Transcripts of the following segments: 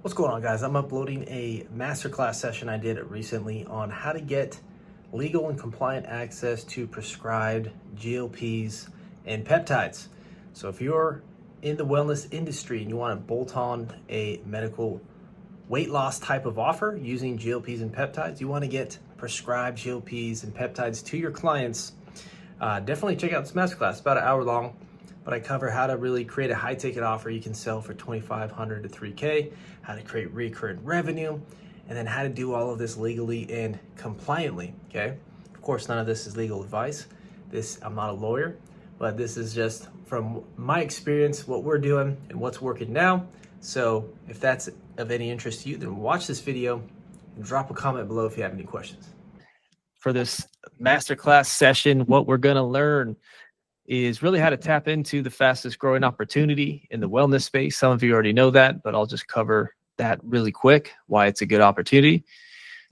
What's going on, guys? I'm uploading a masterclass session I did recently on how to get legal and compliant access to prescribed GLPs and peptides. So if you're in the wellness industry and you want to bolt on a medical weight loss type of offer using GLPs and peptides, you want to get prescribed GLPs and peptides to your clients, definitely check out this masterclass. About an hour long, but I cover how to really create a high ticket offer you can sell for $2,500 to $3,000, how to create recurrent revenue, and then how to do all of this legally and compliantly, okay? Of course, none of this is legal advice. I'm not a lawyer, but this is just from my experience, what we're doing and what's working now. So if that's of any interest to you, then watch this video and drop a comment below if you have any questions. For this masterclass session, what we're gonna learn is really how to tap into the fastest growing opportunity in the wellness space. Some of you already know that, but I'll just cover that really quick, why it's a good opportunity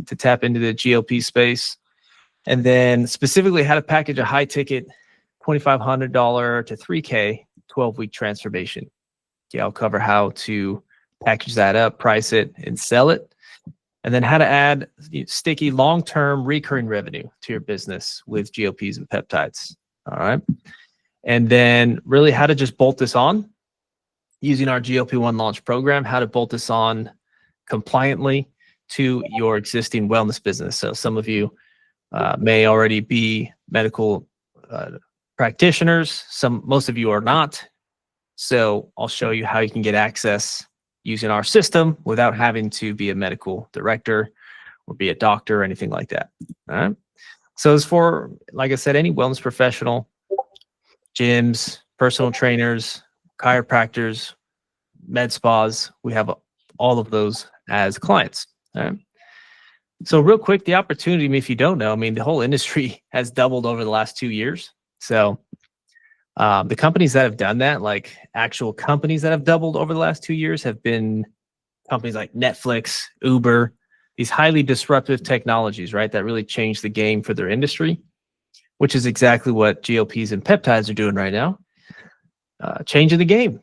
to tap into the GLP space. And then specifically how to package a high ticket $2,500 to $3,000 12-week transformation. Okay, I'll cover how to package that up, price it, and sell it. And then how to add sticky long-term recurring revenue to your business with GLPs and peptides. All right. And then really how to just bolt this on using our GLP-1 launch program, how to bolt this on compliantly to your existing wellness business. So some of you may already be medical practitioners. Most of you are not. So I'll show you how you can get access using our system without having to be a medical director or be a doctor or anything like that. All right. So as for, like I said, any wellness professional, gyms, personal trainers, chiropractors, med spas, we have all of those as clients. All right. So real quick, the opportunity, if you don't know, the whole industry has doubled over the last 2 years. So the companies that have done that, like actual companies that have doubled over the last 2 years, have been companies like Netflix, Uber, these highly disruptive technologies, right, that really changed the game for their industry, which is exactly what GLPs and peptides are doing right now, changing the game.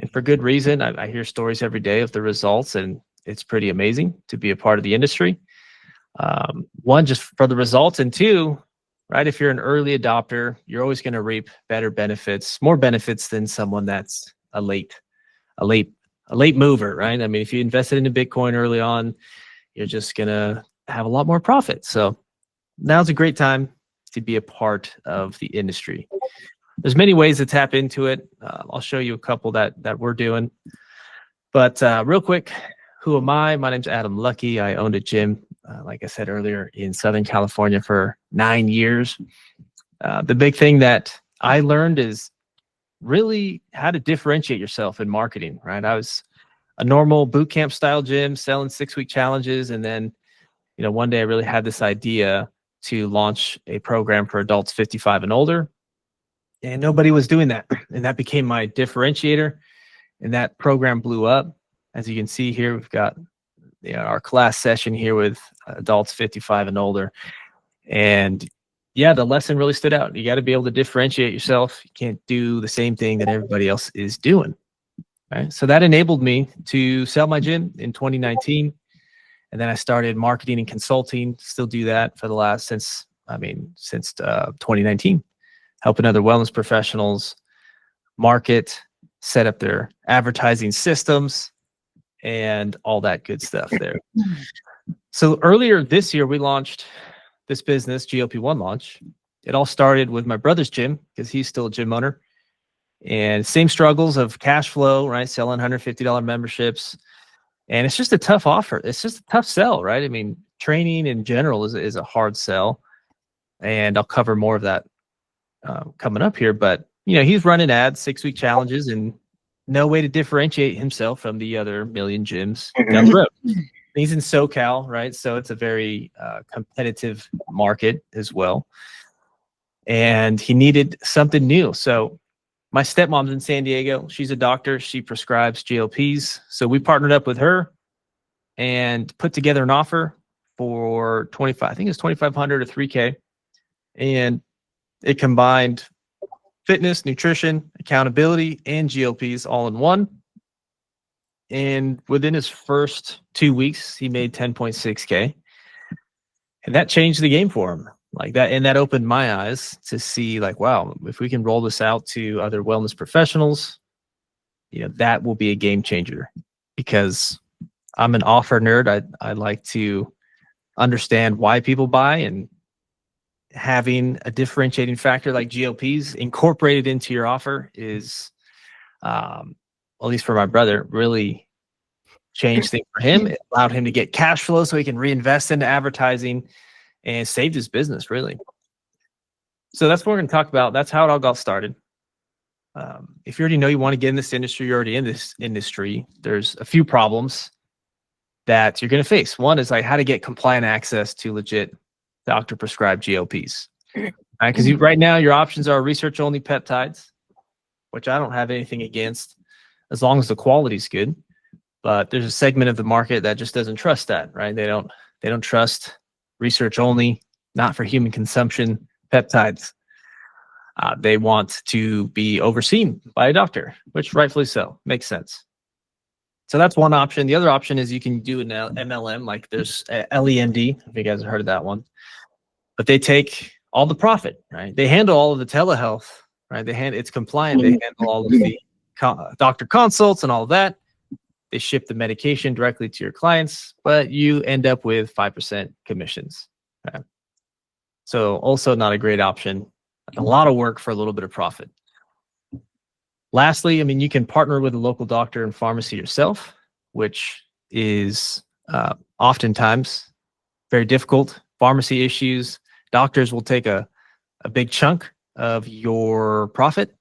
And for good reason. I hear stories every day of the results, and it's pretty amazing to be a part of the industry. One, just for the results, and two, right, if you're an early adopter, you're always going to reap better benefits, more benefits than someone that's a late mover, right? If you invested into Bitcoin early on, you're just going to have a lot more profit. So now's a great time to be a part of the industry. There's many ways to tap into it. I'll show you a couple that we're doing. But real quick, who am I? My name's Adam Lucky. I owned a gym, like I said earlier, in Southern California for 9 years. The big thing that I learned is really how to differentiate yourself in marketing, right? I was a normal boot camp style gym selling 6-week challenges. And then, one day I really had this idea to launch a program for adults 55 and older, and nobody was doing that. And that became my differentiator, and that program blew up. As you can see here, we've got our class session here with adults 55 and older. And yeah, the lesson really stood out. You got to be able to differentiate yourself. You can't do the same thing that everybody else is doing. Right? So that enabled me to sell my gym in 2019. And then I started marketing and consulting, still do that for the last, since 2019, helping other wellness professionals market, set up their advertising systems, and all that good stuff there. So earlier this year, we launched this business, GLP-1 launch. It all started with my brother's gym, because he's still a gym owner. And same struggles of cash flow, right? Selling $150 memberships. And it's just a tough offer. It's just a tough sell, right? Training in general is a hard sell. And I'll cover more of that coming up here. But, he's running ads, 6-week challenges, and no way to differentiate himself from the other million gyms down the road. He's in SoCal, right? So it's a very competitive market as well. And he needed something new. So my stepmom's in San Diego. She's a doctor. She prescribes GLPs. So we partnered up with her and put together an offer for I think it's $2,500 to $3,000. And it combined fitness, nutrition, accountability, and GLPs all in one. And within his first 2 weeks, he made 10.6K. And that changed the game for him. Like that, and that opened my eyes to see, like, wow, if we can roll this out to other wellness professionals, that will be a game changer. Because I'm an offer nerd. I like to understand why people buy, and having a differentiating factor like GLPs incorporated into your offer is, at least for my brother, really changed things for him. It allowed him to get cash flow so he can reinvest into advertising and saved his business, really. So that's what we're going to talk about. That's how it all got started. If you already know you want to get in this industry, you're already in this industry, there's a few problems that you're going to face. One is like how to get compliant access to legit doctor prescribed GLPs. Right? Because right now your options are research only peptides, which I don't have anything against as long as the quality's good. But there's a segment of the market that just doesn't trust that, right? They don't trust research only, not for human consumption peptides. They want to be overseen by a doctor, which rightfully so, makes sense. So that's one option. The other option is you can do an MLM, like there's LEMD, if you guys have heard of that one. But they take all the profit, right? They handle all of the telehealth, right? It's compliant. They handle all of the doctor consults and all of that. They ship the medication directly to your clients, but you end up with 5% commissions. Okay? So also not a great option. A lot of work for a little bit of profit. Lastly, I mean, you can partner with a local doctor and pharmacy yourself, which is oftentimes very difficult. Pharmacy issues, doctors will take a big chunk of your profit,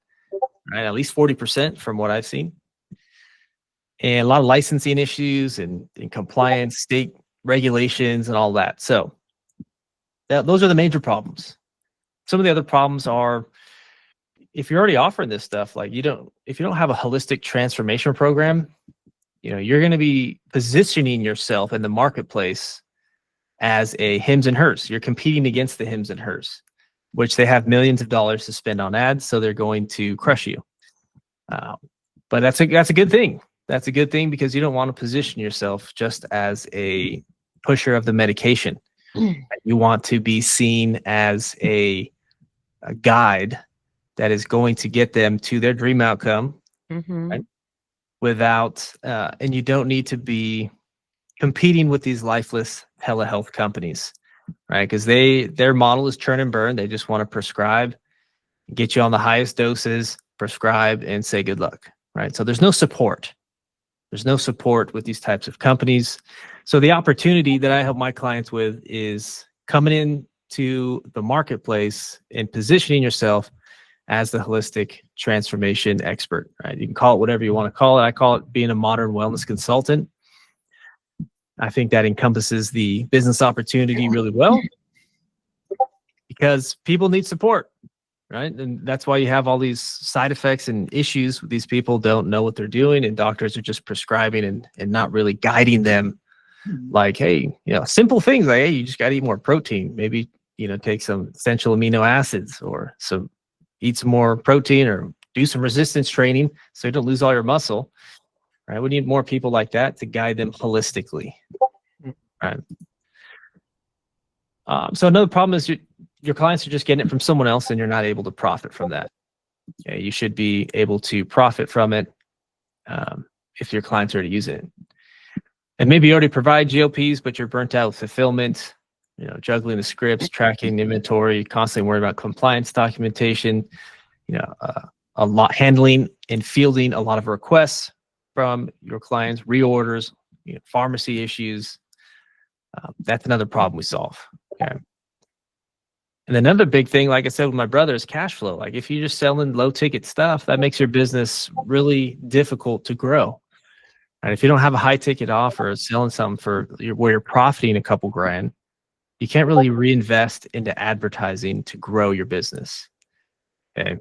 right? At least 40% from what I've seen. And a lot of licensing issues and compliance, state regulations and all that. So those are the major problems. Some of the other problems are, if you're already offering this stuff, like if you don't have a holistic transformation program, you're going to be positioning yourself in the marketplace as a hims and hers. You're competing against the hims and hers, which they have millions of dollars to spend on ads, so they're going to crush you. But that's a good thing. That's a good thing because you don't want to position yourself just as a pusher of the medication. You want to be seen as a guide that is going to get them to their dream outcome, right? And you don't need to be competing with these lifeless telehealth companies, right? Because their model is churn and burn. They just want to prescribe, get you on the highest doses, prescribe, and say good luck, right? So there's no support. There's no support with these types of companies. So the opportunity that I help my clients with is coming into the marketplace and positioning yourself as the holistic transformation expert, right? You can call it whatever you want to call it. I call it being a modern wellness consultant. I think that encompasses the business opportunity really well because people need support, right? And that's why you have all these side effects and issues. These people don't know what they're doing, and doctors are just prescribing and not really guiding them. Like, hey, simple things like, hey, you just got to eat more protein. Maybe, take some essential amino acids or eat some more protein or do some resistance training so you don't lose all your muscle, right? We need more people like that to guide them holistically, right? So another problem is your clients are just getting it from someone else and you're not able to profit from that. Okay, you should be able to profit from it if your clients already use it. And maybe you already provide GLPs, but you're burnt out with fulfillment, juggling the scripts, tracking inventory, constantly worrying about compliance documentation, a lot handling and fielding a lot of requests from your clients, reorders, pharmacy issues. That's another problem we solve. Okay. And another big thing, like I said with my brother, is cash flow. Like if you're just selling low ticket stuff, that makes your business really difficult to grow. And if you don't have a high ticket offer, selling something where you're profiting a couple grand, you can't really reinvest into advertising to grow your business. Okay.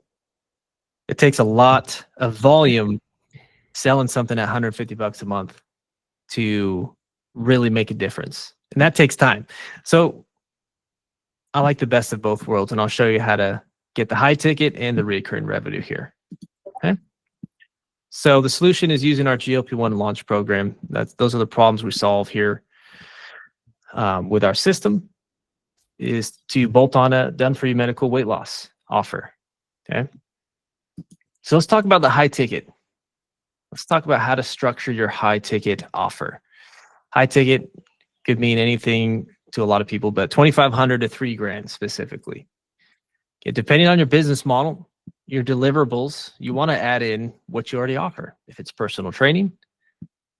It takes a lot of volume selling something at $150 a month to really make a difference. And that takes time. So I like the best of both worlds, and I'll show you how to get the high ticket and the recurring revenue here. Okay. So the solution is using our GLP-1 launch program. Those are the problems we solve here with our system, is to bolt on a done-for-you medical weight loss offer. Okay. So let's talk about the high ticket. Let's talk about how to structure your high ticket offer. High ticket could mean anything to a lot of people, but 2,500 to $3,000 specifically. Okay, depending on your business model, your deliverables, you want to add in what you already offer. If it's personal training,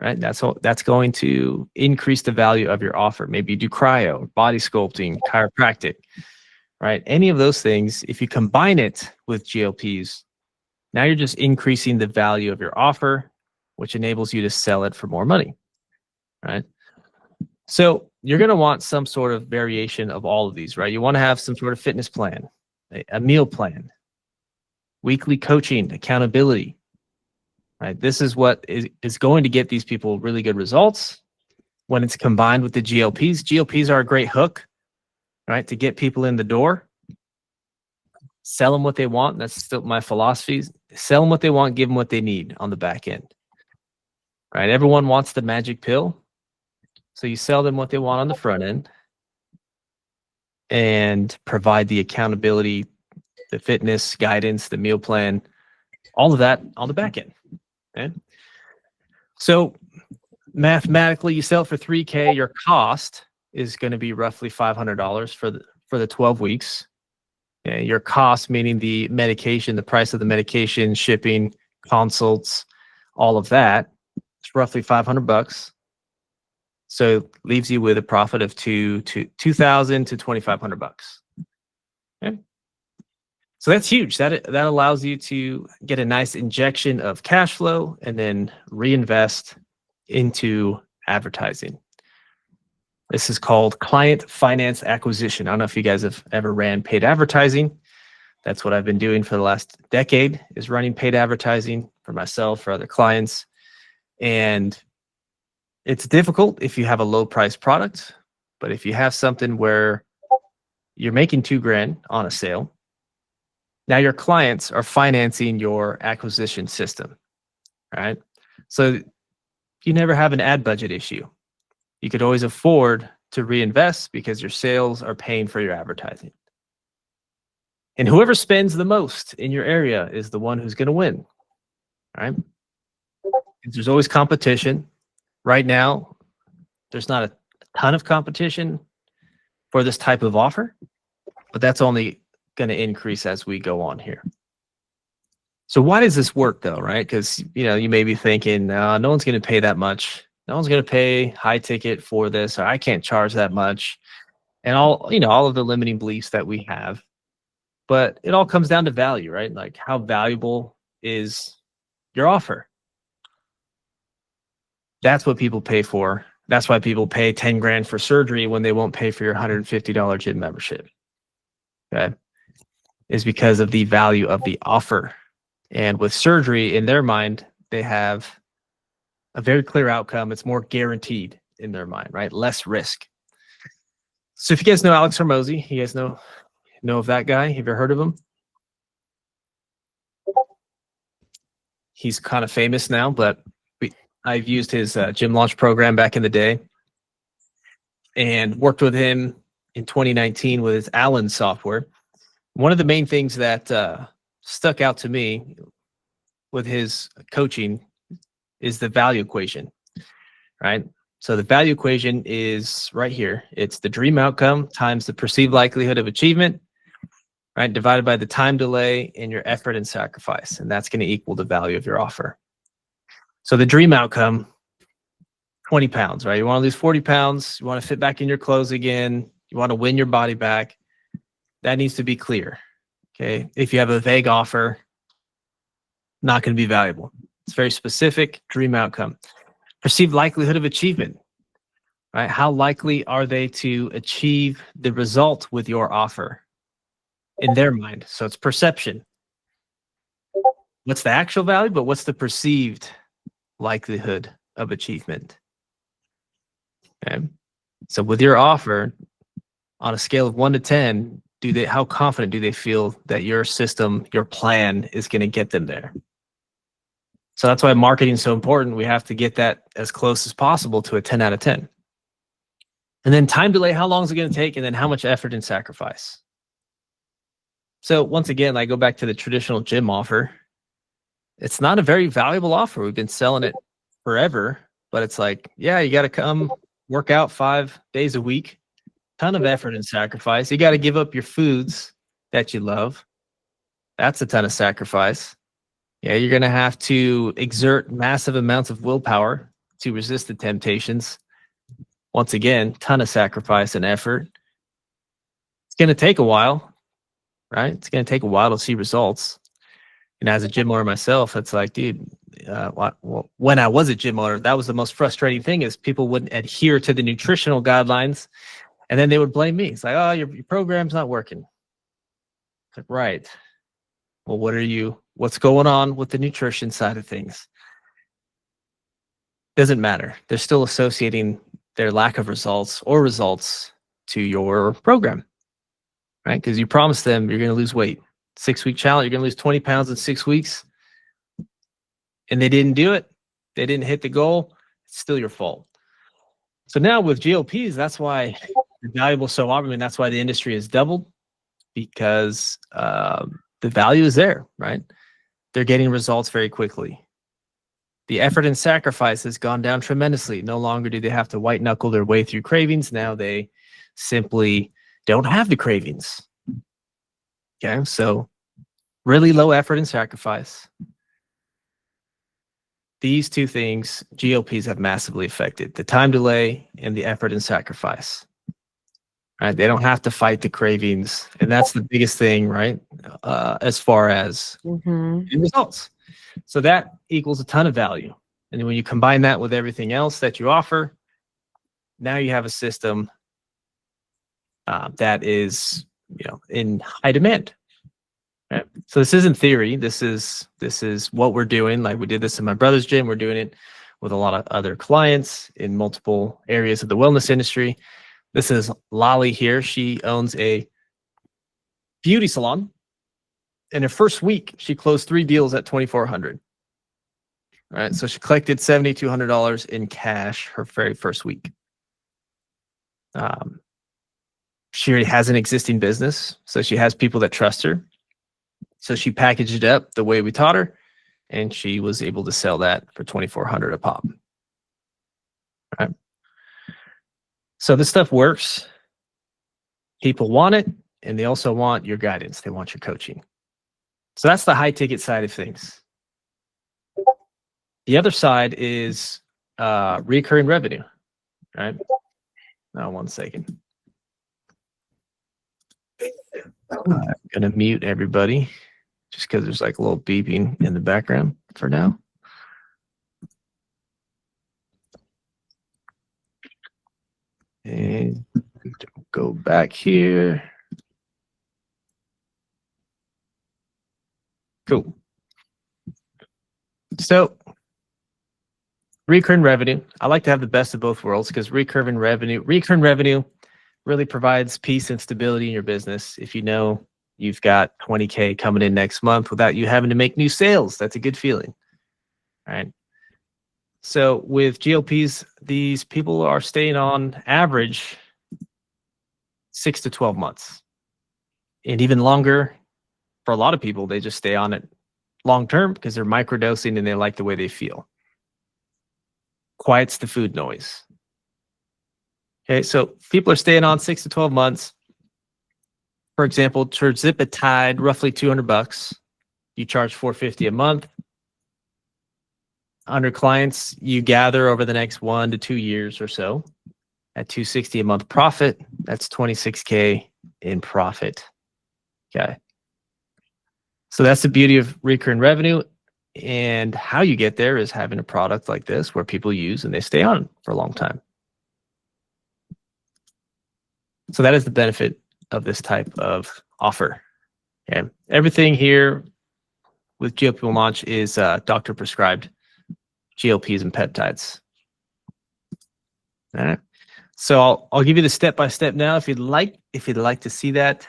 right, that's going to increase the value of your offer. Maybe you do cryo, body sculpting, chiropractic, right? Any of those things, if you combine it with GLPs, now you're just increasing the value of your offer, which enables you to sell it for more money, right? So you're going to want some sort of variation of all of these, right? You want to have some sort of fitness plan, a meal plan, weekly coaching, accountability, right? This is what is going to get these people really good results when it's combined with the GLPs. GLPs are a great hook, right, to get people in the door. Sell them what they want. That's still my philosophy. Sell them what they want, give them what they need on the back end, right? Everyone wants the magic pill. So you sell them what they want on the front end and provide the accountability, the fitness guidance, the meal plan, all of that on the back end. Okay. So mathematically, you sell it for $3,000. Your cost is going to be roughly $500 for the 12 weeks. Okay. Your cost, meaning the medication, the price of the medication, shipping, consults, all of that, it's roughly $500. So it leaves you with a profit of $2,000 to $2,500. Okay. So that's huge. That allows you to get a nice injection of cash flow and then reinvest into advertising. This is called client finance acquisition. I don't know if you guys have ever ran paid advertising. That's what I've been doing for the last decade, is running paid advertising for myself, for other clients. And it's difficult if you have a low price product, but if you have something where you're making $2,000 on a sale, now your clients are financing your acquisition system, right? So you never have an ad budget issue. You could always afford to reinvest because your sales are paying for your advertising. And whoever spends the most in your area is the one who's going to win, right? There's always competition. Right now, there's not a ton of competition for this type of offer, but that's only going to increase as we go on here. So why does this work though, right? Because you may be thinking, no one's going to pay that much. No one's going to pay high ticket for this, or I can't charge that much, and all of the limiting beliefs that we have. But it all comes down to value, right? Like, how valuable is your offer? That's what people pay for. That's why people pay $10,000 for surgery when they won't pay for your $150 gym membership. Okay, is because of the value of the offer. And with surgery, in their mind, they have a very clear outcome. It's more guaranteed in their mind, right? Less risk. So if you guys know Alex Hormozy, you guys know of that guy? Have you heard of him? He's kind of famous now, but I've used his gym launch program back in the day and worked with him in 2019 with his Allen software. One of the main things that stuck out to me with his coaching is the value equation, right? So the value equation is right here. It's the dream outcome times the perceived likelihood of achievement, right? Divided by the time delay and your effort and sacrifice. And that's going to equal the value of your offer. So the dream outcome, 20 pounds, right? You want to lose 40 pounds. You want to fit back in your clothes again. You want to win your body back. That needs to be clear. Okay. If you have a vague offer, not going to be valuable. It's very specific. Dream outcome. Perceived likelihood of achievement, right? How likely are they to achieve the result with your offer in their mind? So it's perception. What's the actual value, but what's the perceived likelihood of achievement? Okay. So with your offer, on a scale of 1 to 10, how confident do they feel that your system, your plan is going to get them there? So that's why marketing is so important. We have to get that as close as possible to a 10 out of 10. And then time delay, how long is it going to take? And then how much effort and sacrifice? So once again, I go back to the traditional gym offer. It's not a very valuable offer. We've been selling it forever, but it's like, yeah, you got to come work out 5 days a week, ton of effort and sacrifice. You got to give up your foods that you love. That's a ton of sacrifice. Yeah, you're going to have to exert massive amounts of willpower to resist the temptations. Once again, ton of sacrifice and effort. It's going to take a while, right? It's going to take a while to see results. And as a gym owner myself, it's like, dude, when I was a gym owner, that was the most frustrating thing is people wouldn't adhere to the nutritional guidelines. And then they would blame me. It's like, oh, your program's not working. It's like, right. Well, what's going on with the nutrition side of things? Doesn't matter. They're still associating their lack of results or results to your program, right? Because you promised them you're going to lose weight. 6-week challenge, you're going to lose 20 pounds in 6 weeks. And they didn't do it. They didn't hit the goal. It's still your fault. So now with GLPs, that's why they're valuable so often. That's why the industry has doubled, because the value is there, right? They're getting results very quickly. The effort and sacrifice has gone down tremendously. No longer do they have to white knuckle their way through cravings. Now they simply don't have the cravings. Okay, so really low effort and sacrifice. These two things, GLPs have massively affected the time delay and the effort and sacrifice. Right? They don't have to fight the cravings. And that's the biggest thing, right? As far as results. So that equals a ton of value. And then when you combine that with everything else that you offer, now you have a system that is, in high demand. Right? So this isn't theory. This is what we're doing. Like we did this in my brother's gym. We're doing it with a lot of other clients in multiple areas of the wellness industry. This is Lolly here. She owns a beauty salon. In her first week, she closed 3 deals at $2,400. Right, so she collected $7,200 in cash her very first week. She already has an existing business, so she has people that trust her. So she packaged it up the way we taught her, and she was able to sell that for $2,400 a pop. Right. So this stuff works. People want it, and they also want your guidance. They want your coaching. So that's the high ticket side of things. The other side is recurring revenue, right? Now, 1 second. I'm going to mute everybody just because there's like a little beeping in the background for now. And go back here. Cool. So recurring revenue, I like to have the best of both worlds because recurring revenue really provides peace and stability in your business. If you know you've got 20K coming in next month without you having to make new sales, that's a good feeling, right? So with GLPs, these people are staying on average 6 to 12 months, and even longer for a lot of people. They just stay on it long term because they're microdosing and they like the way they feel. Quiets the food noise. Okay, so people are staying on 6 to 12 months. For example, Tirzepatide, roughly $200. You charge $450 a month. 100 clients you gather over the next 1 to 2 years or so at $260 a month profit. That's $26K in profit. Okay. So that's the beauty of recurring revenue. And how you get there is having a product like this where people use and they stay on for a long time. So that is the benefit of this type of offer. Okay. Everything here with GLP-1 launch is doctor prescribed GLPs and peptides. All right. So I'll give you the step-by-step now if you'd like to see that,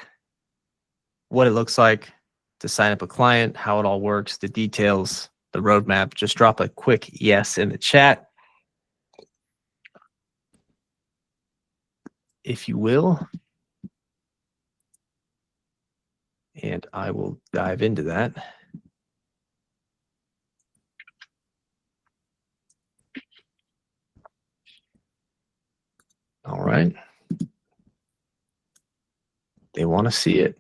what it looks like to sign up a client, how it all works, the details. the roadmap, just drop a quick yes in the chat, if you will. And I will dive into that. All right. They want to see it.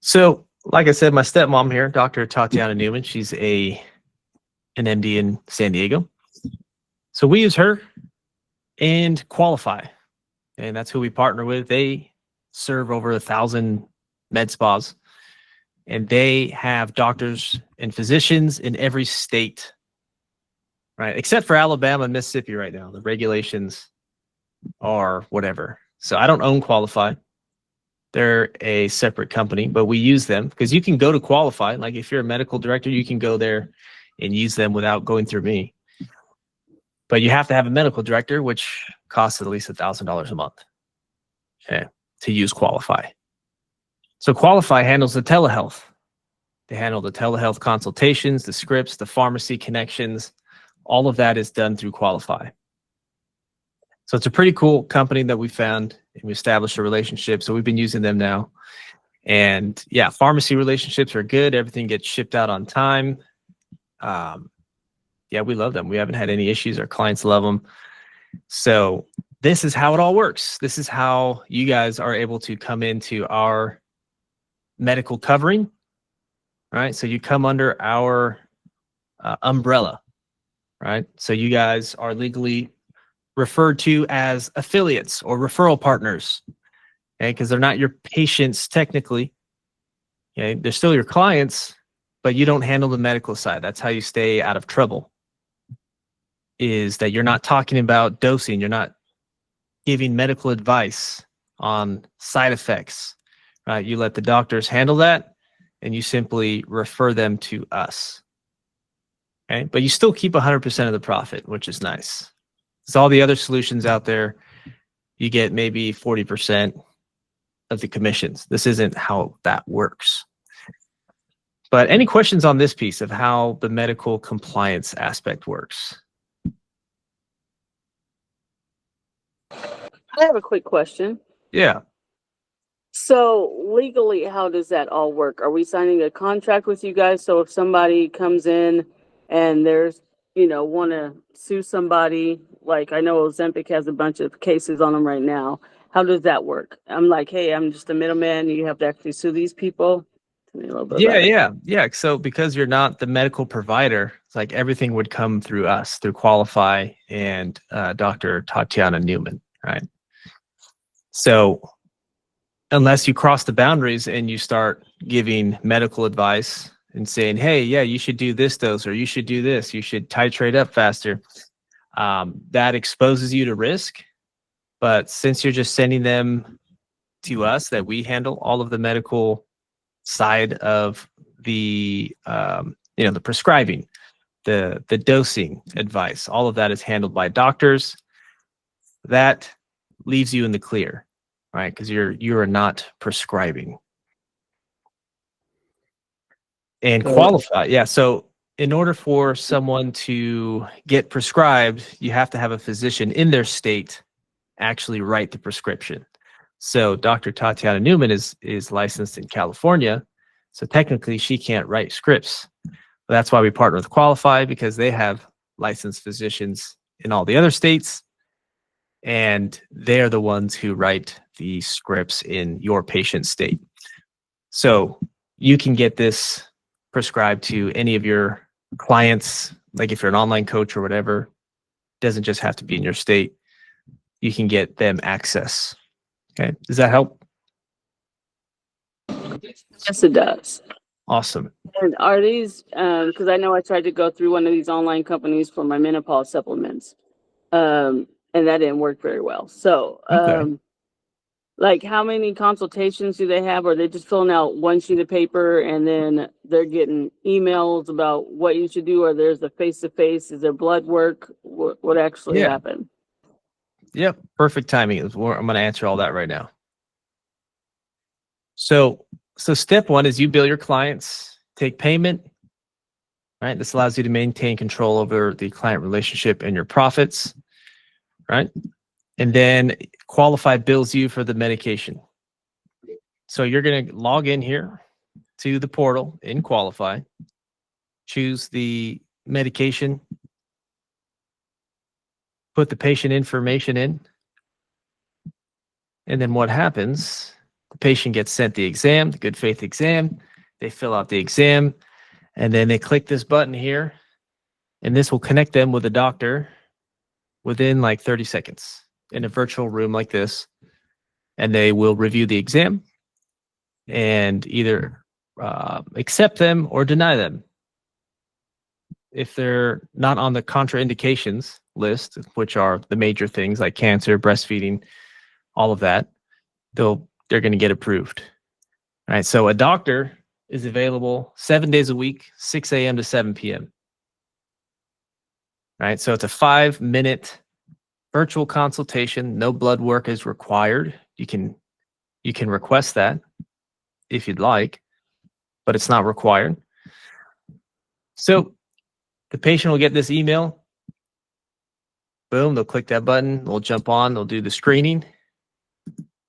So, like I said, my stepmom here, Dr. Tatiana Newman, she's an MD in San Diego. So we use her and Qualify, and that's who we partner with. They serve over 1,000 med spas, and they have doctors and physicians in every state, right? Except for Alabama and Mississippi right now. The regulations are whatever. So I don't own Qualify. They're a separate company, but we use them because you can go to Qualify. Like if you're a medical director, you can go there and use them without going through me. But you have to have a medical director, which costs at least $1,000 a month, okay, to use Qualify. So Qualify handles the telehealth. They handle the telehealth consultations, the scripts, the pharmacy connections. All of that is done through Qualify. So it's a pretty cool company that we found, and we established a relationship. So we've been using them now. And yeah, pharmacy relationships are good. Everything gets shipped out on time. Yeah, we love them. We haven't had any issues. Our clients love them. So this is how it all works. This is how you guys are able to come into our medical covering, right? So you come under our umbrella, right? So you guys are legally referred to as affiliates or referral partners, okay? Because they're not your patients technically, okay? They're still your clients, but you don't handle the medical side. That's how you stay out of trouble, is that you're not talking about dosing. You're not giving medical advice on side effects, right? You let the doctors handle that, and you simply refer them to us, okay? But you still keep 100% of the profit, which is nice. Because all the other solutions out there, you get maybe 40% of the commissions. This isn't how that works. But any questions on this piece of how the medical compliance aspect works? I have a quick question. Yeah. So legally, how does that all work? Are we signing a contract with you guys? So if somebody comes in and there's, want to sue somebody, like I know Ozempic has a bunch of cases on them right now. How does that work? I'm like, hey, I'm just a middleman. You have to actually sue these people. Tell me a little bit about it. Yeah. So because you're not the medical provider, it's like everything would come through us, through Qualify and Dr. Tatiana Newman, right? So unless you cross the boundaries and you start giving medical advice and saying, hey, yeah, you should do this dose, or you should do this, you should titrate up faster, that exposes you to risk. But since you're just sending them to us, that we handle all of the medical side of the, the prescribing, the dosing advice, all of that is handled by doctors. That leaves you in the clear, right? Because you are not prescribing. And Qualify, yeah. So in order for someone to get prescribed, you have to have a physician in their state actually write the prescription. So Dr. Tatiana Newman is licensed in California, so technically she can't write scripts. But that's why we partner with Qualify, because they have licensed physicians in all the other states, and they're the ones who write the scripts in your patient state. So you can get this prescribed to any of your clients, like if you're an online coach or whatever. It doesn't just have to be in your state. You can get them access. Okay, does that help? Yes, it does. Awesome. And are these, because I know I tried to go through one of these online companies for my menopause supplements, and that didn't work very well. So, Okay. like how many consultations do they have? Or are they just filling out one sheet of paper and then they're getting emails about what you should do? Or there's a face-to-face? Is there blood work? What actually Yeah. happened? Yep. Perfect timing. I'm going to answer all that right now. So So step one is you bill your clients, take payment, right? This allows you to maintain control over the client relationship and your profits, right? And then Qualify bills you for the medication. So you're going to log in here to the portal in Qualify, choose the medication, put the patient information in, and then what happens, the patient gets sent the exam, the good faith exam, they fill out the exam, and then they click this button here, and this will connect them with a doctor within like 30 seconds in a virtual room like this, and they will review the exam and either accept them or deny them. If they're not on the contraindications list, which are the major things like cancer, breastfeeding, all of that, they're going to get approved. All right. So a doctor is available 7 days a week, 6 a.m. to 7 p.m. All right. So it's a 5-minute virtual consultation. No blood work is required. You can request that if you'd like, but it's not required. So the patient will get this email. Boom, they'll click that button. They'll jump on. They'll do the screening,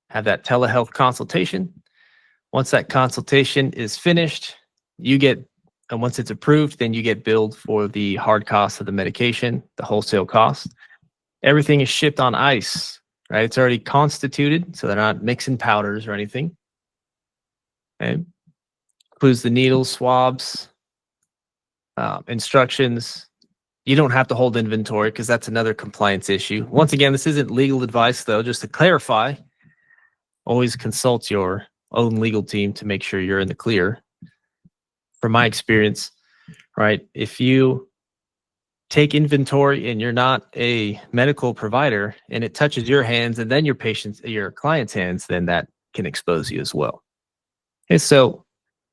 have that telehealth consultation. Once that consultation is finished, and once it's approved, then you get billed for the hard cost of the medication, the wholesale cost. Everything is shipped on ice, right? It's already constituted, so they're not mixing powders or anything. Okay. Includes the needles, swabs, instructions. You don't have to hold inventory because that's another compliance issue. Once again, this isn't legal advice, though. Just to clarify, always consult your own legal team to make sure you're in the clear. From my experience, right, if you take inventory and you're not a medical provider and it touches your hands and then your client's hands, then that can expose you as well. And so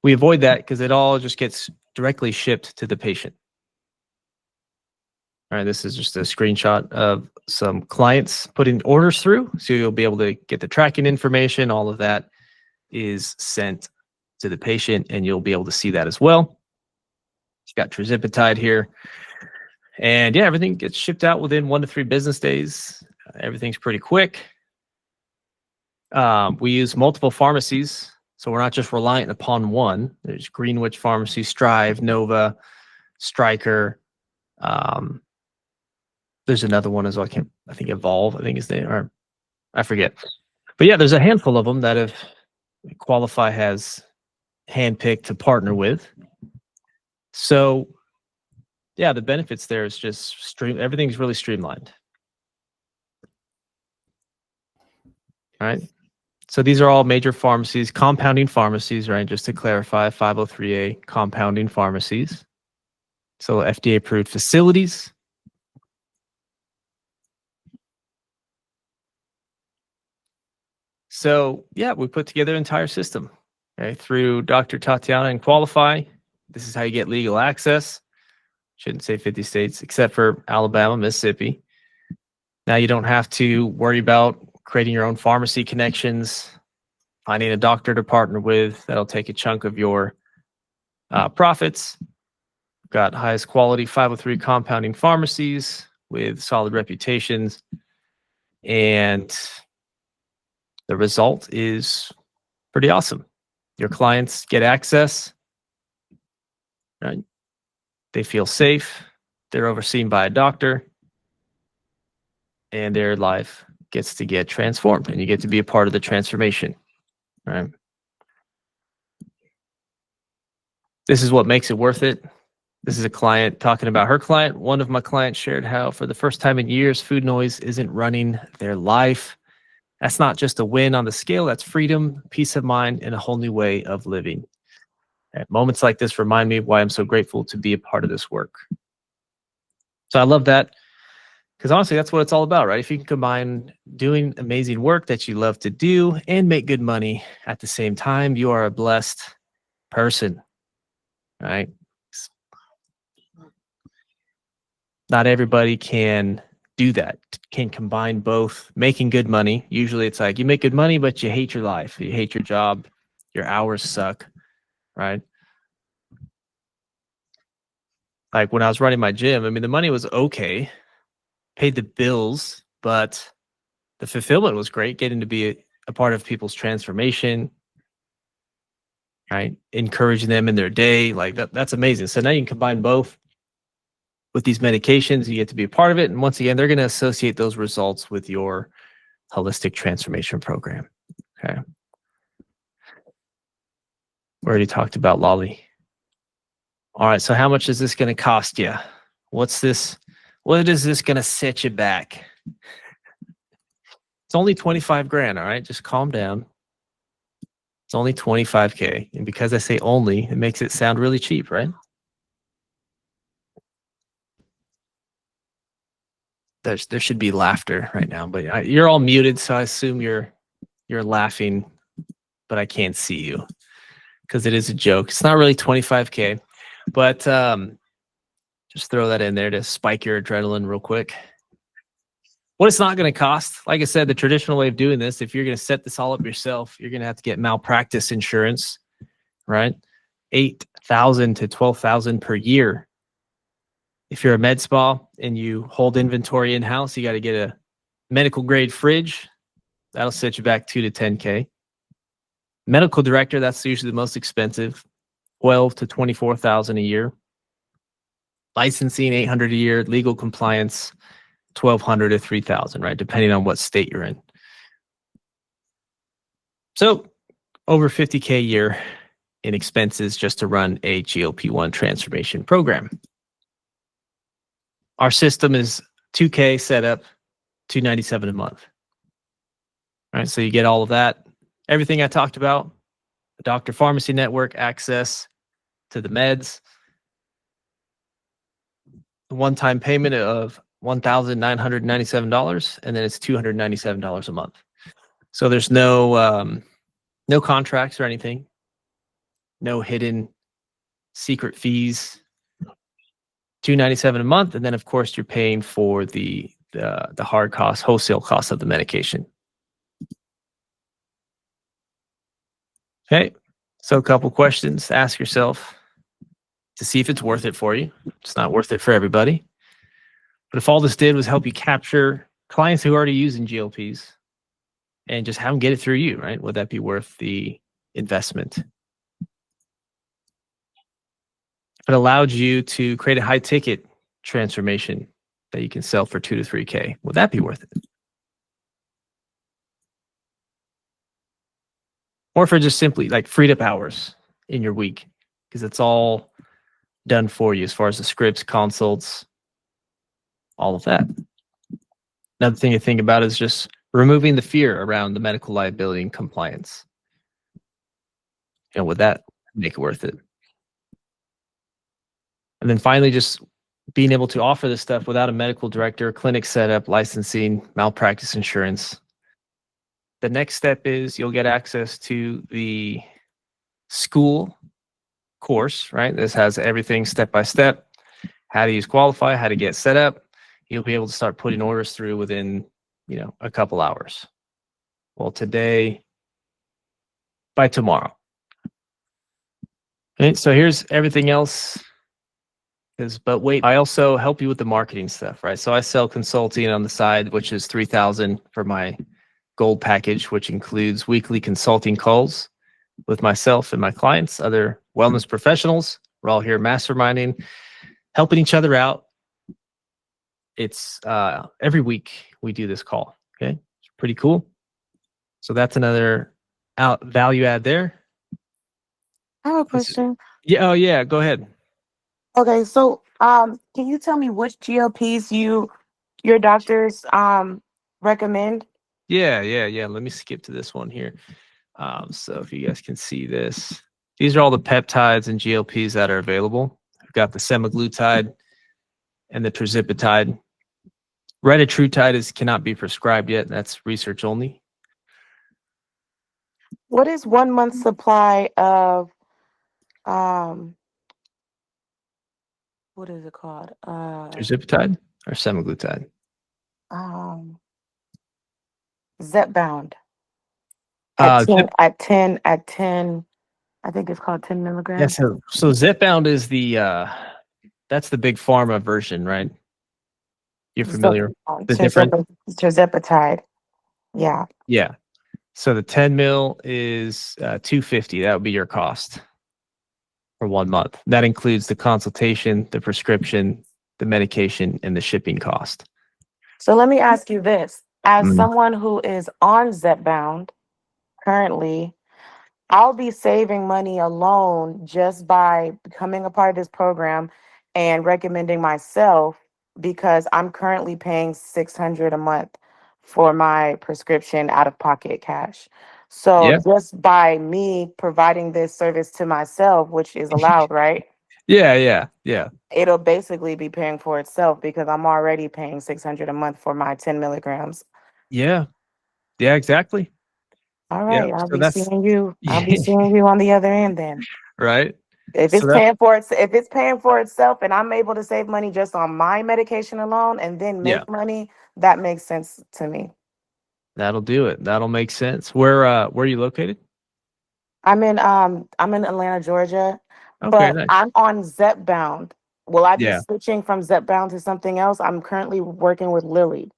we avoid that because it all just gets directly shipped to the patient. All right, this is just a screenshot of some clients putting orders through. So you'll be able to get the tracking information. All of that is sent to the patient and you'll be able to see that as well. It's got tirzepatide here. And yeah, everything gets shipped out within 1 to 3 business days. Everything's pretty quick. We use multiple pharmacies, so we're not just reliant upon one. There's Greenwich Pharmacy, Strive, Nova, Stryker. There's another one as well. I think Evolve, I think is the, or I forget. But yeah, there's a handful of them that have Qualify has handpicked to partner with. So yeah, the benefits there is just everything's really streamlined. All right. So these are all major pharmacies, compounding pharmacies, right? Just to clarify, 503A compounding pharmacies. So FDA approved facilities. So yeah, we put together an entire system, okay, through Dr. Tatiana and Qualify. This is how you get legal access. Shouldn't say 50 states, except for Alabama, Mississippi. Now you don't have to worry about creating your own pharmacy connections, finding a doctor to partner with. That'll take a chunk of your profits. We've got highest quality 503 compounding pharmacies with solid reputations. And the result is pretty awesome. Your clients get access, right? They feel safe. They're overseen by a doctor. And their life gets to get transformed. And you get to be a part of the transformation, right? This is what makes it worth it. This is a client talking about her client. One of my clients shared how for the first time in years, food noise isn't running their life. That's not just a win on the scale. That's freedom, peace of mind, and a whole new way of living. And moments like this remind me of why I'm so grateful to be a part of this work. So I love that because honestly, that's what it's all about, right? If you can combine doing amazing work that you love to do and make good money at the same time, you are a blessed person, right? Not everybody can do that, can combine both making good money. Usually it's like you make good money, but you hate your life. You hate your job. Your hours suck, right? Like when I was running my gym, I mean, the money was okay, paid the bills, but the fulfillment was great, getting to be a part of people's transformation, right? Encouraging them in their day. Like that's amazing. So now you can combine both with these medications. You get to be a part of it. And once again, they're going to associate those results with your holistic transformation program. Okay. We already talked about Lolly. All right. So how much is this going to cost you? What's this? What is this going to set you back? It's only 25 grand. All right. Just calm down. It's only 25K. And because I say only, it makes it sound really cheap, right? There should be laughter right now, but you're all muted, so I assume you're laughing, but I can't see you because it is a joke. It's not really 25K, but just throw that in there to spike your adrenaline real quick. What it's not going to cost, like I said, the traditional way of doing this, if you're going to set this all up yourself, you're going to have to get malpractice insurance, right? $8,000 to $12,000 per year. If you're a med spa and you hold inventory in-house, you got to get a medical grade fridge. That'll set you back 2 to 10K. Medical director, that's usually the most expensive, 12 to 24,000 a year. Licensing, 800 a year. Legal compliance, 1,200 to 3,000, right? Depending on what state you're in. So over 50K a year in expenses just to run a GLP-1 transformation program. Our system is 2K setup, $297 a month. All right, so you get all of that. Everything I talked about, the doctor pharmacy network, access to the meds, the one-time payment of $1,997, and then it's $297 a month. So there's no contracts or anything, no hidden secret fees. $297 a month, and then of course you're paying for the hard cost, wholesale cost of the medication. Okay, so a couple questions to ask yourself to see if it's worth it for you. It's not worth it for everybody. But if all this did was help you capture clients who are already using GLPs and just have them get it through you, right? Would that be worth the investment? If it allowed you to create a high ticket transformation that you can sell for 2 to 3K, would that be worth it? Or for just simply like freed up hours in your week, because it's all done for you as far as the scripts, consults, all of that. Another thing to think about is just removing the fear around the medical liability and compliance. Would that make it worth it? And then finally, just being able to offer this stuff without a medical director, clinic setup, licensing, malpractice insurance. The next step is you'll get access to the school course, right? This has everything step by step, how to use Qualify, how to get set up. You'll be able to start putting orders through within, a couple hours. Well, today, by tomorrow. Okay, so here's everything else. But wait, I also help you with the marketing stuff, right? So I sell consulting on the side, which is $3,000 for my gold package, which includes weekly consulting calls with myself and my clients, other wellness professionals. We're all here masterminding, helping each other out. It's every week we do this call. Okay, it's pretty cool. So that's another value add there. I have a question. Yeah. Oh yeah. Go ahead. Okay, so can you tell me which GLPs your doctors recommend? Yeah. Let me skip to this one here. So if you guys can see this, these are all the peptides and GLPs that are available. We've got the semaglutide and the tirzepatide. Retatrutide cannot be prescribed yet. That's research only. What is 1 month supply of what is it called? Tirzepatide or semaglutide? Zepbound. Zip- At 10 I think it's called 10 Yeah, milligrams. so Zepbound is that's the big pharma version, right? You're familiar the difference? Tirzepatide. Yeah. Yeah. So the 10 mil is 250. That would be your cost for 1 month. That includes the consultation, the prescription, the medication, and the shipping cost. So let me ask you this. As Mm. someone who is on Zepbound currently, I'll be saving money alone just by becoming a part of this program and recommending myself because I'm currently paying 600 a month for my prescription out of pocket cash. So Yeah. just by me providing this service to myself, which is allowed, right? Yeah. It'll basically be paying for itself because I'm already paying 600 a month for my 10 milligrams. Yeah. Yeah, exactly. All Yeah. right, I'll So be that's seeing you. I'll be seeing you on the other end then. right. If So it's that paying for it, if it's paying for itself and I'm able to save money just on my medication alone and then yeah, make money, that makes sense to me. that'll do it. That'll make sense. Where are you located? I'm in Atlanta, Georgia, Okay, but nice. I'm on Zepbound. Will I be Yeah. switching from Zepbound to something else? I'm currently working with Lilly.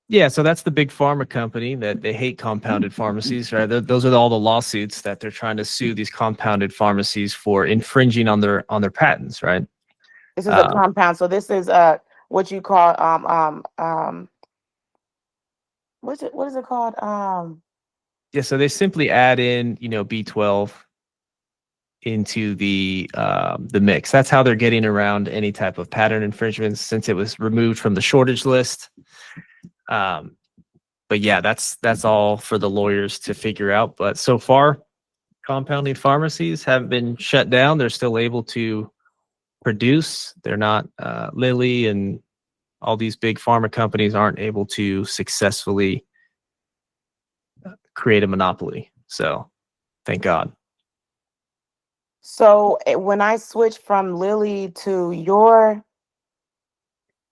Yeah, so that's the big pharma company that they hate compounded pharmacies, right? Those are all the lawsuits that they're trying to sue these compounded pharmacies for infringing on their patents, right? This is a Uh, compound. So this is what you call what is it called? yeah, so they simply add in, B12 into the mix. That's how they're getting around any type of patent infringements since it was removed from the shortage list. Um, but yeah, that's all for the lawyers to figure out. But so far, compounding pharmacies have been shut down. They're still able to produce. They're not Lilly and all these big pharma companies aren't able to successfully create a monopoly. So thank God. So when I switch from Lilly to your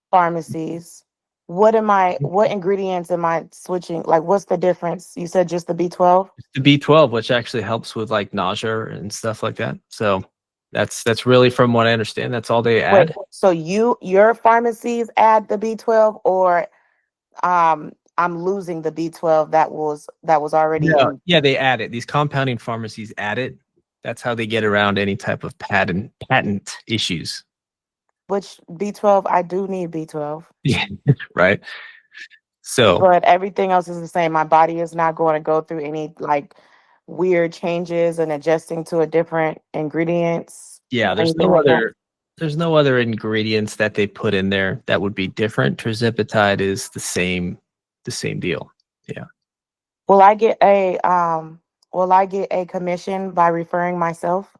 pharmacies, what ingredients am I switching? Like what's the difference? You said just the B12? The B12, which actually helps with like nausea and stuff like that. So that's really from what I understand. That's all they Wait, add. so your pharmacies add the B12 or I'm losing the B12 that was already No, in yeah, they add it. These compounding pharmacies add it. That's how they get around any type of patent issues. which B12 I do need B12. Yeah, right. So But everything else is the same. My body is not going to go through any like weird changes and adjusting to a different ingredients, yeah, anything like that. there's no other ingredients that they put in there that would be different. Tirzepatide is the same deal. Yeah. Will I get a will I get a commission by referring myself?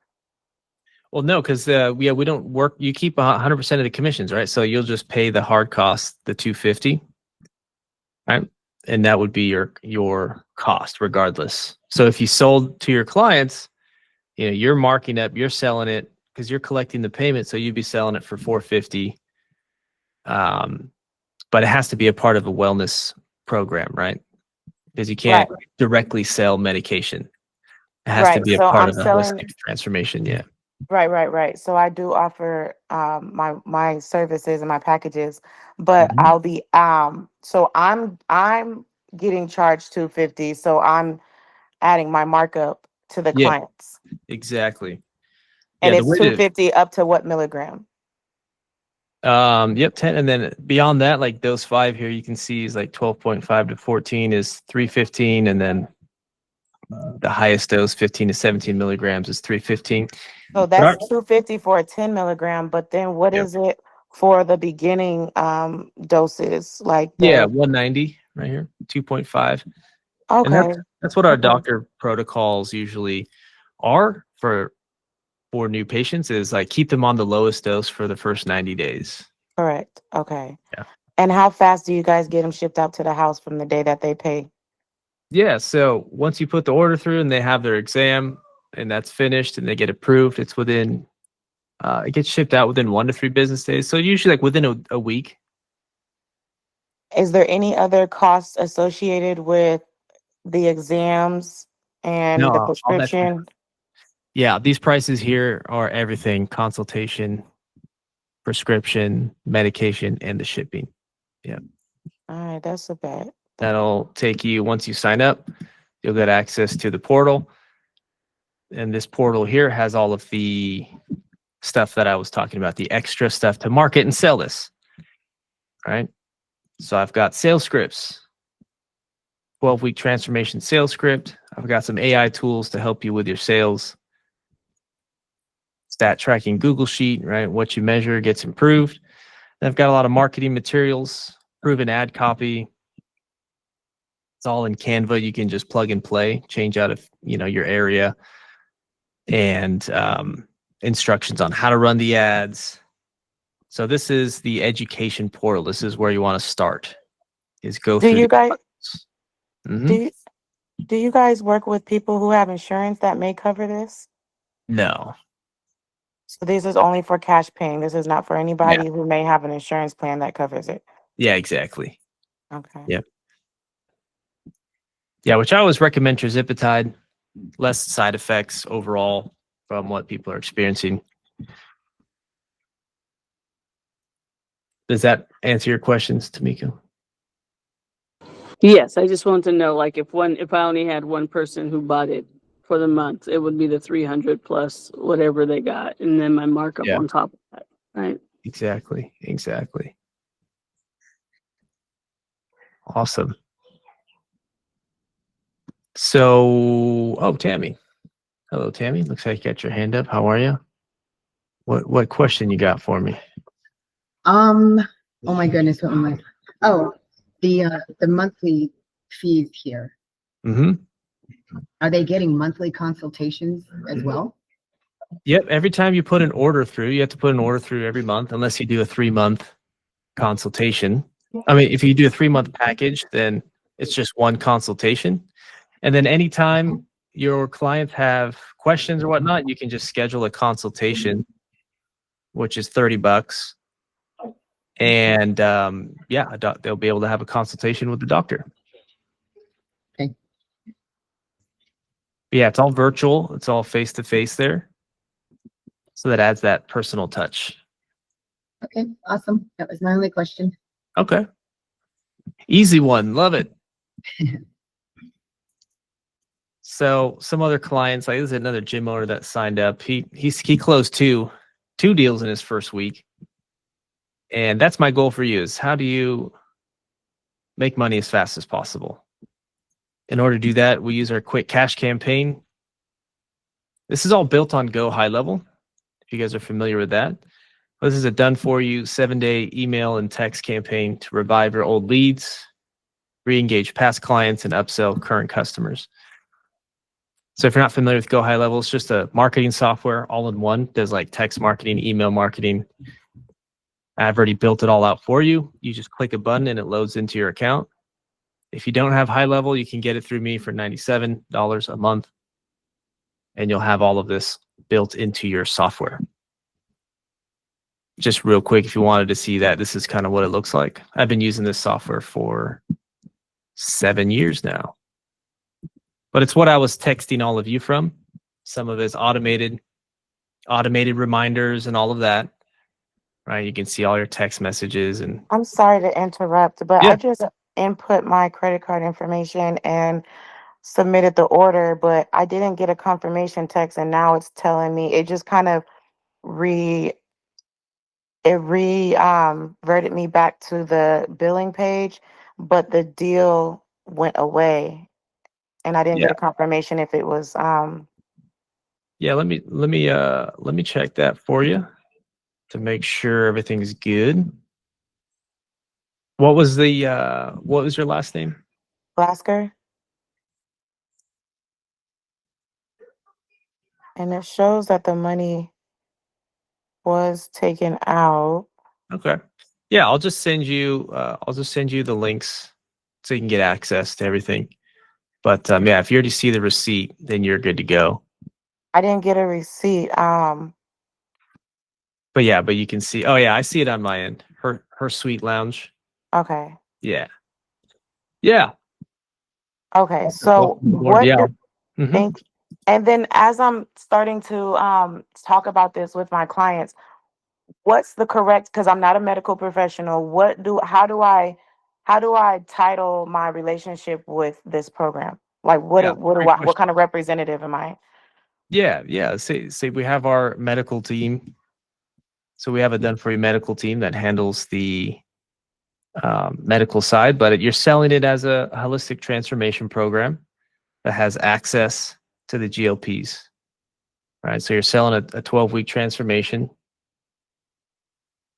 Well, no, because yeah, we don't work. You keep 100% of the commissions, right? So you'll just pay the hard cost, the 250, right? And that would be your cost regardless. So if you sold to your clients, you're marking up, you're selling it because you're collecting the payment, so you'd be selling it for 450. But it has to be a part of a wellness program, right? Because you Right. can't directly sell medication. It has to Right. be a So part I'm of a selling holistic transformation. Yeah. right. So I do offer my services and my packages, but Mhm. I'll be so I'm getting charged 250, so I'm adding my markup to the Yeah, clients. exactly. And Yeah, the it's way to 250 up to what milligram? yep, 10, and then beyond that, like those five here you can see is like 12.5 to 14 is 315, and then the highest dose 15 to 17 milligrams is 315. So But our that's 250 for a 10 milligram, but then what yeah, is it for the beginning doses? Like yeah, the 190 right here, 2.5. And okay, that's what our okay, doctor protocols usually are for new patients is like keep them on the lowest dose for the first 90 days. correct. Okay. Yeah. And how fast do you guys get them shipped out to the house from the day that they pay? Yeah, so once you put the order through and they have their exam and that's finished and they get approved, it's within it gets shipped out within 1 to 3 business days. So usually like within a week. Is there any other costs associated with the exams and the No, all that's prescription? Yeah, these prices here are everything: consultation, prescription, medication, and the shipping. Yeah. All right, that's a bet. That'll take you, once you sign up, you'll get access to the portal. And this portal here has all of the stuff that I was talking about, the extra stuff to market and sell this. Right. So I've got sales scripts, 12-week transformation sales script. I've got some AI tools to help you with your sales. Stat tracking Google Sheet, right? What you measure gets improved. And I've got a lot of marketing materials, proven ad copy. It's all in Canva. You can just plug and play, change out of your area, and instructions on how to run the ads. So this is the education portal. This is where you want to start. Is go Do through you the guys Mhm. do you, do you guys work with people who have insurance that may cover this? No. So this is only for cash paying. This is not for Yeah. anybody who may have an insurance plan that covers it. Yeah, exactly. Okay. Yeah. Yeah, which I always recommend tirzepatide. Less side effects overall from what people are experiencing. Does that answer your questions, Tamika? Yes, I just want to know, like, if I only had one person who bought it for the month, it would be the 300 plus whatever they got, and then my markup Yeah. on top of that, right? Exactly. Awesome. So, Tammy. Hello, Tammy. Looks like you got your hand up. How are you? What question you got for me? Oh my goodness, what am I? Oh, the monthly fees here. Mm-hmm. Are they getting monthly consultations as well? Yep. Every time you put an order through, you have to put an order through every month, unless you do a 3-month consultation. I mean, if you do a 3-month package, then it's just one consultation. And then anytime your clients have questions or whatnot, you can just schedule a consultation, which is $30. And they'll be able to have a consultation with the doctor. Okay. But yeah, it's all virtual. It's all face to face there. So that adds that personal touch. Okay, awesome. That was my only question. Okay. Easy one. Love it. So some other clients, like this is another gym owner that signed up. He closed two deals in his first week. And that's my goal for you, is how do you make money as fast as possible? In order to do that, we use our quick cash campaign. This is all built on Go High Level, if you guys are familiar with that. This is a done for you 7-day email and text campaign to revive your old leads, re-engage past clients, and upsell current customers. So if you're not familiar with Go High Level, it's just a marketing software all in one. Does like text marketing, email marketing. I've already built it all out for you. You just click a button and it loads into your account. If you don't have High Level, you can get it through me for $97 a month. And you'll have all of this built into your software. Just real quick, if you wanted to see that, this is kind of what it looks like. I've been using this software for 7 years now. But it's what I was texting all of you from. Some of it's automated reminders and all of that. Right? You can see all your text messages and I'm sorry to interrupt, but Yeah. I just input my credit card information and submitted the order, but I didn't get a confirmation text, and now it's telling me it just kind of verted me back to the billing page, but the deal went away, and I didn't Yeah. get a confirmation if it was Yeah, let me check that for you to make sure everything's good. What was your last name? Blasker. And it shows that the money was taken out. Okay. Yeah, I'll just send you the links so you can get access to everything. But yeah, if you already see the receipt, then you're good to go. I didn't get a receipt. But you can see. Oh yeah, I see it on my end. Her Sweet Lounge. Okay. Yeah. Yeah. Okay. So Welcome aboard. Yeah. Mhm. thank And then as I'm starting to talk about this with my clients, what's the correct, because I'm not a medical professional, how do I title my relationship with this program? Like Yeah, great what question. kind of representative am I? Yeah. Say we have our medical team. So we have a done for you medical team that handles the medical side, but you're selling it as a holistic transformation program that has access to the GLPs, right? So you're selling a 12-week transformation,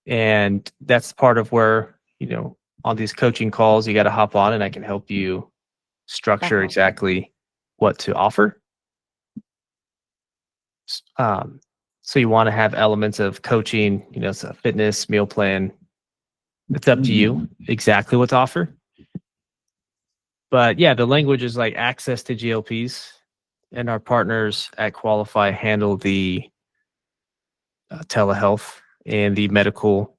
and that's part of where, on these coaching calls, you got to hop on and I can help you structure Okay. exactly what to offer. Um, so you want to have elements of coaching, it's a fitness, meal plan. It's up to you exactly what to offer. But yeah, the language is like access to GLPs, and our partners at Qualify handle the telehealth and the medical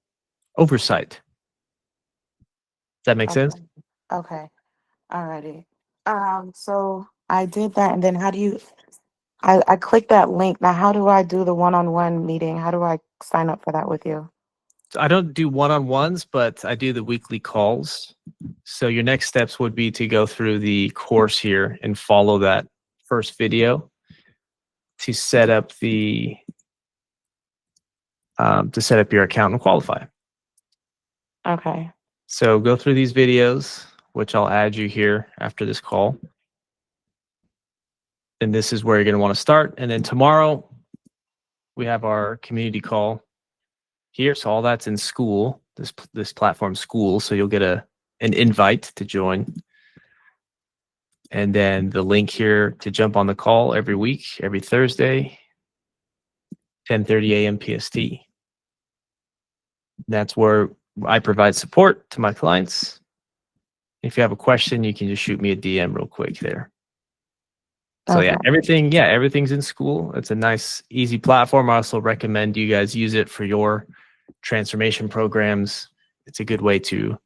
oversight. Does that make sense? Okay. Okay. Alrighty. So I did that, and then how do you? I clicked that link. Now, how do I do the one-on-one meeting? How do I sign up for that with you? So I don't do one-on-ones, but I do the weekly calls. So your next steps would be to go through the course here and follow that first video to set up your account and qualify. Okay. So go through these videos, which I'll add you here after this call. And this is where you're going to want to start. And then tomorrow we have our community call here. So all that's in school, this platform school. So you'll get an invite to join. And then the link here to jump on the call every week, every Thursday, 10:30 a.m. PST. That's where I provide support to my clients. If you have a question, you can just shoot me a DM real quick there. So Okay. everything's in school. It's a nice, easy platform. I also recommend you guys use it for your transformation programs. It's a good way to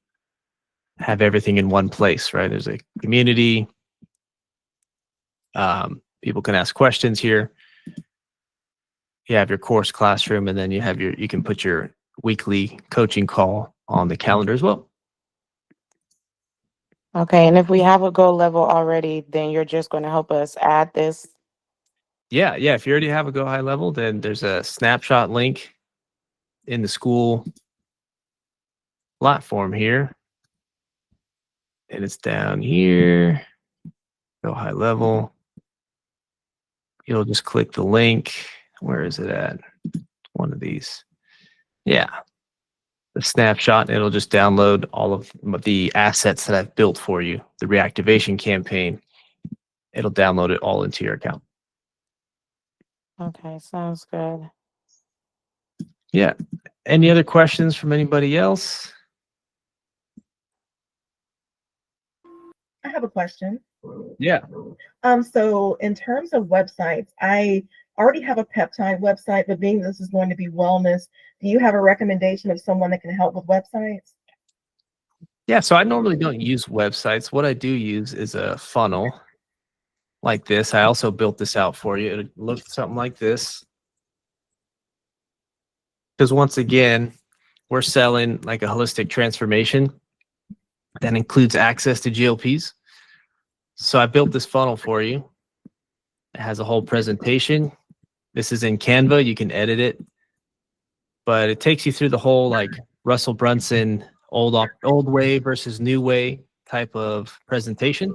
have everything in one place, right? There's a community. People can ask questions here. You have your course classroom, and then you can put your weekly coaching call on the calendar as well. Okay. And if we have a goal level already, then you're just going to help us add this. Yeah. If you already have a Go High level, then there's a snapshot link in the school platform here. And it's down here. Go High level. You'll just click the link. Where is it at? One of these. Yeah. The snapshot. It'll just download all of the assets that I've built for you. The reactivation campaign. It'll download it all into your account. Okay. Sounds good. Yeah. Any other questions from anybody else? I have a question. Yeah. So in terms of websites, I already have a peptide website, but being this is going to be wellness, do you have a recommendation of someone that can help with websites? Yeah. So I normally don't use websites. What I do use is a funnel like this. I also built this out for you. It looks something like this. Because once again, we're selling like a holistic transformation that includes access to GLPs. So I built this funnel for you. It has a whole presentation. This is in Canva. You can edit it, but it takes you through the whole like Russell Brunson old way versus new way type of presentation.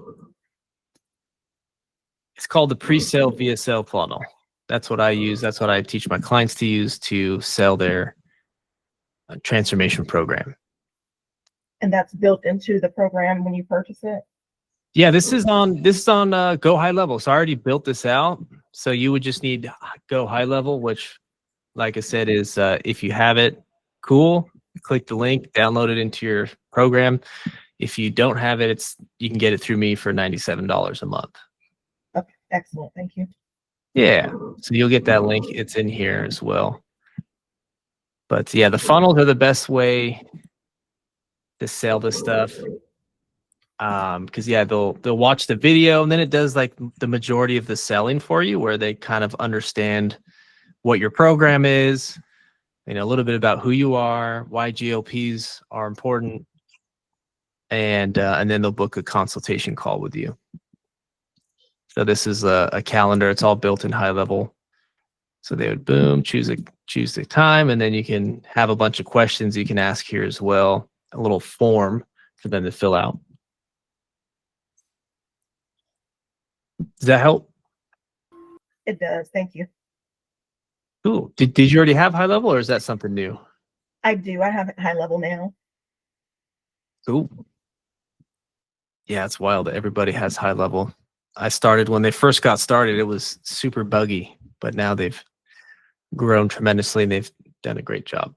It's called the pre-sale VSL funnel. That's what I use. That's what I teach my clients to use to sell their transformation program. And that's built into the program when you purchase it? Yeah, this is on Go High Level. So I already built this out. So you would just need Go High Level, which, like I said, is if you have it, cool. Click the link, download it into your program. If you don't have it, you can get it through me for $97 a month. Okay, excellent. Thank you. Yeah, so you'll get that link. It's in here as well. But yeah, the funnels are the best way to sell this stuff. Because yeah, they'll watch the video, and then it does like the majority of the selling for you, where they kind of understand what your program is, you know, a little bit about who you are, why GLPs are important, and then they'll book a consultation call with you. So this is a calendar. It's all built in High Level. So they would boom, choose the time, and then you can have a bunch of questions you can ask here as well. A little form for them to fill out. Does that help? It does. Thank you. Cool. Did you already have High Level, or is that something new? I do. I have it High Level now. Cool. Yeah, it's wild that everybody has High Level. I started when they first got started, it was super buggy, but now they've grown tremendously and they've done a great job.